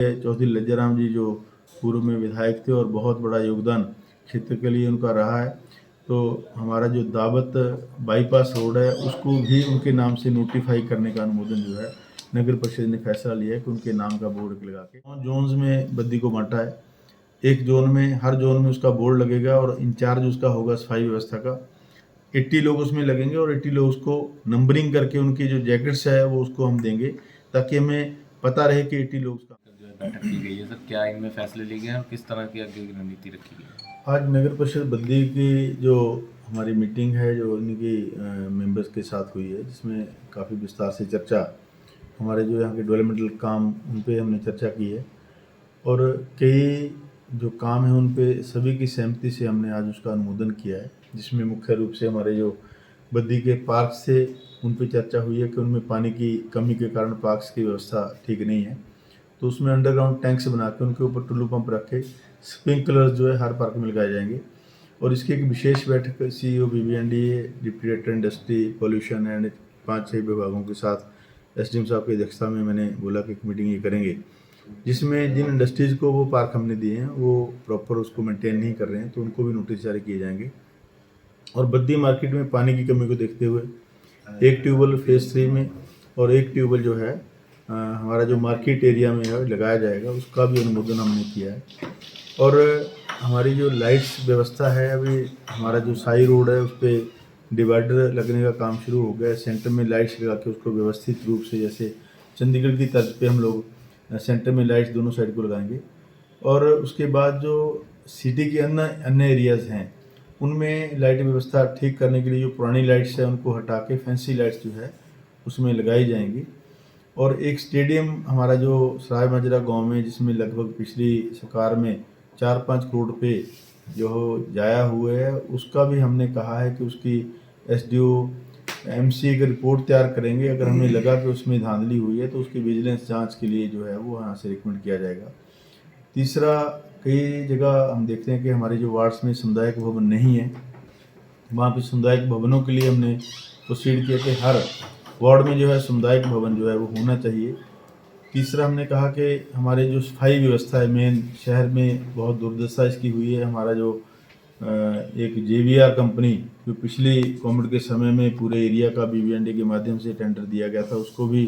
चौधरी लज्जाराम जी जो पूर्व में विधायक थे और बहुत बड़ा योगदान क्षेत्र के लिए उनका रहा है। तो हमारा जो दावत बाईपास रोड है उसको भी उनके नाम से नोटिफाई करने का अनुमोदन जो है नगर परिषद ने फैसला लिया है कि उनके नाम का बोर्ड लगा के जोन्स में बद्दी को बांटा है। एक जोन में, हर जोन में उसका बोर्ड लगेगा और इंचार्ज उसका होगा सफाई व्यवस्था का। 80 लोग उसमें लगेंगे और 80 लोग उसको नंबरिंग करके उनकी जो जैकेट्स है वो उसको हम देंगे ताकि हमें पता रहे कि 80 लोग उसका जो है बैठक की गई है सर, क्या इनमें फैसले लिए गए हैं और किस तरह की आगे की रणनीति रखी गई है? आज नगर परिषद बद्दी की जो हमारी मीटिंग है जो इनकी मेंबर्स के साथ हुई है, जिसमें काफ़ी विस्तार से चर्चा हमारे जो यहाँ के डेवलपमेंटल काम उन पे हमने चर्चा की है और कई जो काम है उन पे सभी की सहमति से हमने आज उसका अनुमोदन किया है। जिसमें मुख्य रूप से हमारे जो बद्दी के पार्क से उन पे चर्चा हुई है कि उनमें पानी की कमी के कारण पार्क्स की व्यवस्था ठीक नहीं है, तो उसमें अंडरग्राउंड टैंक्स बना के उनके ऊपर टुल्लू पंप रख के स्प्रिंकलर्स जो है हर पार्क में लगाए जाएंगे। और इसकी एक विशेष बैठक CEO BBNDA, deputy director industry, pollution and 5-6 विभागों के साथ SDM साहब की अध्यक्षता में मैंने बोला कि एक मीटिंग ये करेंगे, जिसमें जिन इंडस्ट्रीज़ को वो पार्क हमने दिए हैं वो प्रॉपर उसको मेंटेन नहीं कर रहे हैं तो उनको भी नोटिस जारी किए जाएंगे। और बद्दी मार्केट में पानी की कमी को देखते हुए एक ट्यूबवेल फेज़ 3 में और एक ट्यूबवेल जो है हमारा जो मार्केट एरिया में है लगाया जाएगा, उसका भी अनुमोदन हमने किया है। और हमारी जो लाइट्स व्यवस्था है, अभी हमारा जो साई रोड है उस पर डिवाइडर लगने का काम शुरू हो गया है। सेंटर में लाइट्स लगा के उसको व्यवस्थित रूप से, जैसे चंडीगढ़ की तर्ज पे हम लोग सेंटर में लाइट्स दोनों साइड को लगाएंगे। और उसके बाद जो सिटी के अन्य एरियाज़ हैं उनमें लाइट व्यवस्था ठीक करने के लिए जो पुरानी लाइट्स है उनको हटा के फैंसी लाइट्स जो है उसमें लगाई जाएंगी। और एक स्टेडियम हमारा जो सराय माजरा गांव में, जिसमें लगभग पिछली सरकार में 4-5 करोड़ रुपये जो जाया हुए है, उसका भी हमने कहा है कि उसकी SDO MC की रिपोर्ट तैयार करेंगे। अगर हमें लगा कि उसमें धांधली हुई है तो उसकी विजिलेंस जांच के लिए जो है वो यहाँ से रिकमेंड किया जाएगा। तीसरा, कई जगह हम देखते हैं कि हमारे जो वार्ड्स में सामुदायिक भवन नहीं है, वहाँ पे सामुदायिक भवनों के लिए हमने प्रोसीड किया कि हर वार्ड में जो है सामुदायिक भवन जो है वो होना चाहिए। तीसरा, हमने कहा कि हमारे जो सफाई व्यवस्था है, मेन शहर में बहुत दुर्दशा इसकी हुई है। हमारा जो एक JVR कंपनी जो पिछली कोविड के समय में पूरे एरिया का BBND के माध्यम से टेंडर दिया गया था, उसको भी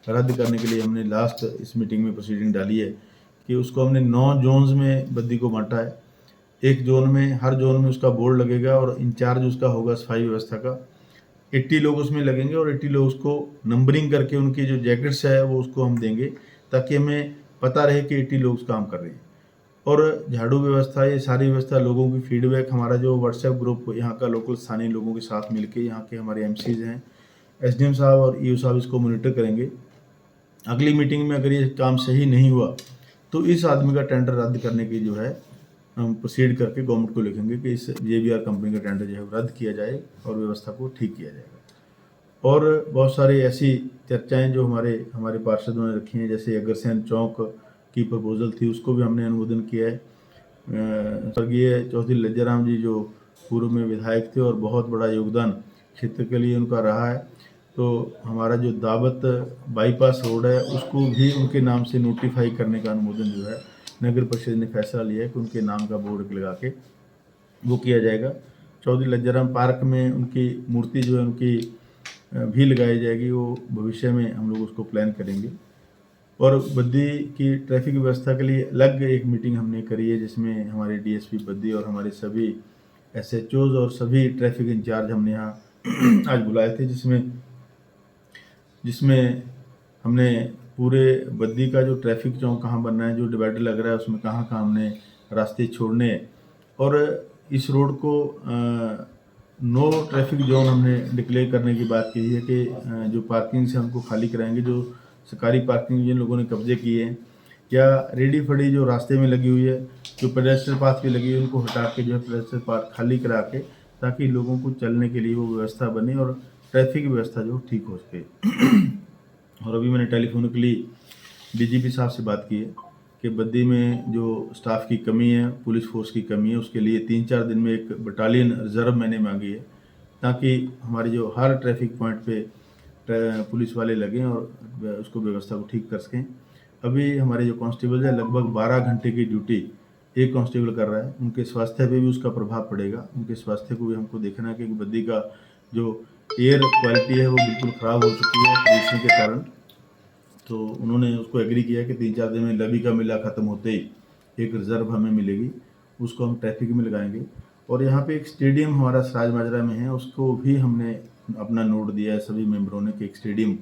रद्द करने के लिए हमने लास्ट इस मीटिंग में प्रोसीडिंग डाली है कि उसको हमने 9 जोन्स में बद्दी को बांटा है। एक जोन में, हर जोन में उसका बोर्ड लगेगा और इंचार्ज उसका होगा सफाई व्यवस्था का। 80 लोग उसमें लगेंगे और 80 लोग उसको नंबरिंग करके उनकी जो जैकेट्स है वो उसको हम देंगे ताकि हमें पता रहे कि 80 लोग उस काम कर रहे हैं। और झाड़ू व्यवस्था, ये सारी व्यवस्था, लोगों की फीडबैक, हमारा जो व्हाट्सएप ग्रुप यहाँ का लोकल स्थानीय लोगों के साथ मिलके, यहाँ के हमारे MCs हैं, SDM साहब और EO साहब इसको मॉनिटर करेंगे। अगली मीटिंग में अगर ये काम सही नहीं हुआ तो इस आदमी का टेंडर रद्द करने की जो है हम प्रोसीड करके गवर्नमेंट को लिखेंगे कि इस JVR कंपनी का टेंडर जो है रद्द किया जाए और व्यवस्था को ठीक किया जाएगा। और बहुत सारी ऐसी चर्चाएं जो हमारे पार्षदों ने रखी हैं, जैसे अग्रसेन चौक की प्रपोजल थी, उसको भी हमने अनुमोदन किया है। स्वर्गीय चौधरी लज्जाराम जी जो पूर्व में विधायक थे और बहुत बड़ा योगदान क्षेत्र के लिए उनका रहा है, तो हमारा जो दावत बाईपास रोड है उसको भी उनके नाम से नोटिफाई करने का अनुमोदन जो है नगर परिषद ने फैसला लिया है कि उनके नाम का बोर्ड लगा के वो किया जाएगा। चौधरी लज्जाराम पार्क में उनकी मूर्ति जो है उनकी भी लगाई जाएगी, वो भविष्य में हम लोग उसको प्लान करेंगे। और बद्दी की ट्रैफिक व्यवस्था के लिए अलग एक मीटिंग हमने करी है, जिसमें हमारे DSP बद्दी और हमारे सभी SHOs और सभी ट्रैफिक इंचार्ज हमने यहाँ आज बुलाए थे, जिसमें हमने पूरे बद्दी का जो ट्रैफिक चौक कहाँ बनना है, जो डिवाइडर लग रहा है उसमें कहाँ कहाँ हमने रास्ते छोड़ने, और इस रोड को नो ट्रैफिक जोन हमने डिक्लेयर करने की बात की है कि जो पार्किंग से हमको खाली कराएंगे, जो सरकारी पार्किंग जिन लोगों ने कब्जे किए हैं या रेडी फड़ी जो रास्ते में लगी हुई है, जो पेडेस्ट्रियल पाथ पे लगी है, उनको हटा के जो है पेडेस्ट्रियल पाथ खाली करा के, ताकि लोगों को चलने के लिए वो व्यवस्था बने और ट्रैफिक व्यवस्था जो ठीक हो सके। और अभी मैंने टेलीफोनिकली DGP साहब से बात की है कि बद्दी में जो स्टाफ की कमी है, पुलिस फोर्स की कमी है, उसके लिए 3-4 दिन में एक बटालियन रिजर्व मैंने मांगी है, ताकि हमारी जो हर ट्रैफिक पॉइंट पे पुलिस वाले लगें और उसको व्यवस्था को ठीक कर सकें। अभी हमारे जो कांस्टेबल है लगभग 12 घंटे की ड्यूटी एक कांस्टेबल कर रहा है। उनके स्वास्थ्य पे भी उसका प्रभाव पड़ेगा। उनके स्वास्थ्य को भी हमको देखना है कि बद्दी का जो एयर क्वालिटी है वो बिल्कुल ख़राब हो चुकी है पोल्यूशन के कारण। तो उन्होंने उसको एग्री किया कि 3-4 दिन में लवी का मेला ख़त्म होते ही एक रिज़र्व हमें मिलेगी, उसको हम ट्रैफिक में लगाएंगे। और यहाँ पे एक स्टेडियम हमारा सराज माजरा में है, उसको भी हमने अपना नोट दिया है सभी मेंबरों ने कि एक स्टेडियम,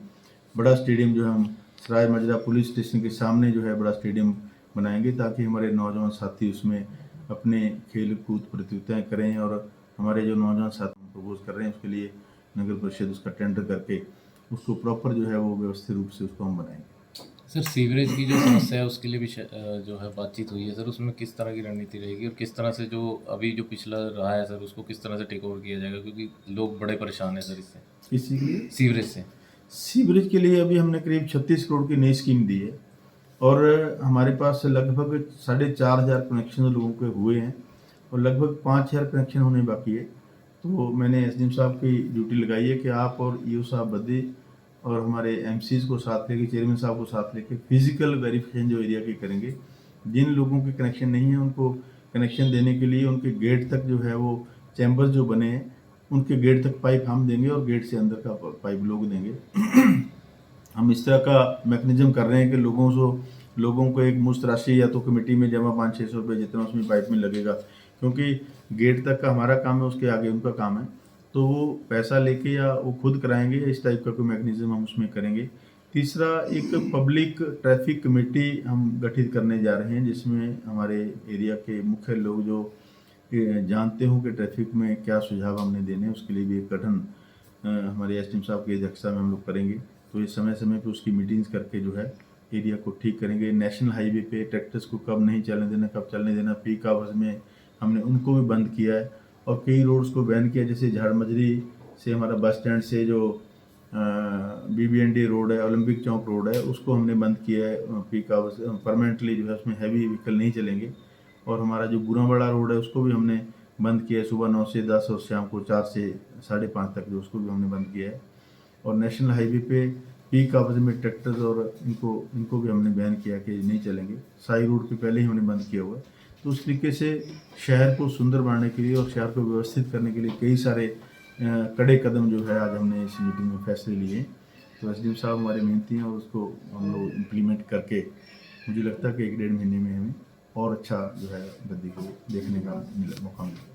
बड़ा स्टेडियम जो है हम सराज माजरा पुलिस स्टेशन के सामने जो है बड़ा स्टेडियम बनाएंगे, ताकि हमारे नौजवान साथी उसमें अपने खेल कूद प्रतियोगिताएँ करें। और हमारे जो नौजवान साथी प्रपोज कर रहे हैं उसके लिए नगर परिषद उसका टेंडर करके उसको प्रॉपर जो है वो व्यवस्थित रूप से उसको हम बनाएंगे। सर सीवरेज की जो समस्या है उसके लिए भी जो है बातचीत हुई है सर, उसमें किस तरह की रणनीति रहेगी और किस तरह से जो अभी जो पिछला रहा है सर उसको किस तरह से टेक ओवर किया जाएगा, क्योंकि लोग बड़े परेशान हैं सर इससे, इसी के लिए सीवरेज से। सीवरेज के लिए अभी हमने करीब 36 करोड़ की नई स्कीम दी है और हमारे पास लगभग 4,500 कनेक्शन लोगों के हुए हैं और लगभग 5,000 कनेक्शन होने बाकी है। तो मैंने एसडीएम साहब की ड्यूटी लगाई है कि आप और ईओ साहब बद्दी और हमारे एमसीज को साथ लेके, चेयरमैन साहब को साथ लेके फिजिकल वेरिफिकेशन जो एरिया की करेंगे। जिन लोगों के कनेक्शन नहीं है उनको कनेक्शन देने के लिए उनके गेट तक जो है वो चैम्बर जो बने हैं उनके गेट तक पाइप हम देंगे और गेट से अंदर का पाइप लोग देंगे। हम इस तरह का मैकेनिज्म कर रहे हैं कि लोगों को एक मुश्त राशि या तो कमेटी में जमा 500-600 रुपये जितना उसमें पाइप में लगेगा, क्योंकि गेट तक का हमारा काम है, उसके आगे उनका काम है, तो वो पैसा लेके या वो खुद कराएंगे, इस टाइप का कोई मैकेनिज्म हम उसमें करेंगे। तीसरा, एक पब्लिक ट्रैफिक कमेटी हम गठित करने जा रहे हैं जिसमें हमारे एरिया के मुख्य लोग जो जानते हो कि ट्रैफिक में क्या सुझाव हमने देने, उसके लिए भी एक गठन हमारे एसडीएम साहब की अध्यक्षता में हम लोग करेंगे। तो ये समय समय पे उसकी मीटिंग्स करके जो है एरिया को ठीक करेंगे। नेशनल हाईवे पे ट्रैक्टर्स को कब नहीं चलने देना, कब चलने देना, पीक आवर्स में हमने उनको भी बंद किया है और कई रोड्स को बैन किया, जैसे झाड़मजरी से हमारा बस स्टैंड से जो BBND रोड है, ओलंपिक चौक रोड है, उसको हमने बंद किया है पीक आवर्स परमानेंटली जो है, उसमें हैवी व्हीकल नहीं चलेंगे। और हमारा जो बुराबड़ा रोड है उसको भी हमने बंद किया है, सुबह 9 से 10 और शाम को 4 से 5:30 तक जो उसको भी हमने बंद किया है। और नेशनल हाईवे पे पीक आवर्स में ट्रैक्टर्स और इनको भी हमने बैन किया कि नहीं चलेंगे। साई रोड पे पहले ही हमने बंद किया हुआ है। तो उस तरीके से शहर को सुंदर बनाने के लिए और शहर को व्यवस्थित करने के लिए कई सारे कड़े कदम जो है आज हमने इस मीटिंग में फैसले लिए। तो एसडीएम साहब हमारे मेहनती हैं और उसको हम लोग इम्प्लीमेंट करके मुझे लगता है कि 1-1.5 महीने में हमें और अच्छा जो है बद्दी को देखने का मौका मिलेगा।